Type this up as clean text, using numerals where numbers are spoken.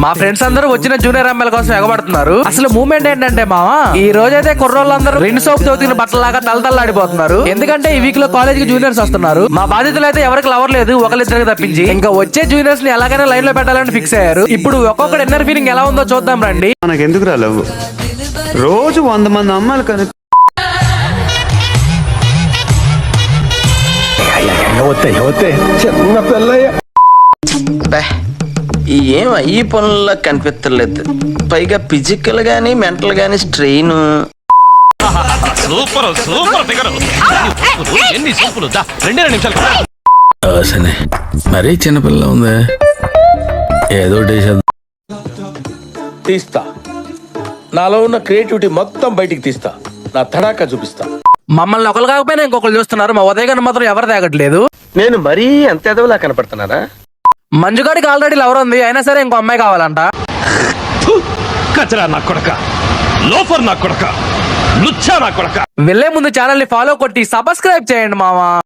మా ఫ్రెండ్స్ అందరూ వచ్చిన జూనియర్ అమ్మాయిల కోసం ఎగబడుతున్నారు. అసలు మూమెంట్ ఏంటంటే మావా, ఈ రోజైతే కుర్రోళ్ళందరూ రెండు సోప్ తోతిన బట్టలాగా తలతల్లాడిపోతున్నారు. ఎందుకంటే ఈ వీక్ లో కాలేజ్ కి జూనియర్స్ వస్తున్నారు. మా బాధితులు అయితే ఎవరికి లవర్ లేదు, ఒకరిద్దరికి తప్పించి. ఇంకా వచ్చే జూనియర్స్ ని ఎలాగైనా లైన్ లో పెట్టాలని ఫిక్స్ అయ్యారు. ఇప్పుడు ఒక్కొక్కటి ఇన్నర్ ఫీలింగ్ ఎలా ఉందో చూద్దాం రండి. మనకు ఎందుకు రాలేవు, రోజు 100 మంది అమ్మాయిలు కనుక చిన్న పిల్లయ్య ఏం ఈ పనుల్లో కనిపించలేదు. పైగా ఫిజికల్ గానీ మెంటల్ గానీ స్ట్రెయిన్. Super super figure. ఎన్ని సూపులు 2 నిమిషాలు. మరీ చిన్నపిల్ల ఉంది, ఏదో తీస్తా. నాలో ఉన్న క్రియేటివిటీ మొత్తం బయటికి తీస్తా. నా తడాకా చూపిస్తా. మమ్మల్ని ఒకరు కాకపోయినా ఇంకొకరు చూస్తున్నారు. మా ఉదయ్ గారిని మాత్రం ఎవరు తాగట్లేదు. నేను మరీ అంత ఎదవలా కనపడుతున్నారా? మంజుగాడికి ఆల్రెడీ లవర్ ఉంది, అయినా సరే ఇంకో అమ్మాయి కావాలంట. కచరా నా కొడక, లోఫర్ నా కొడక, లుచ్చా నా కొడక. వెళ్లే ముందు ఛానల్ ని ఫాలో కొట్టి సబ్స్క్రైబ్ చేయండి మావా.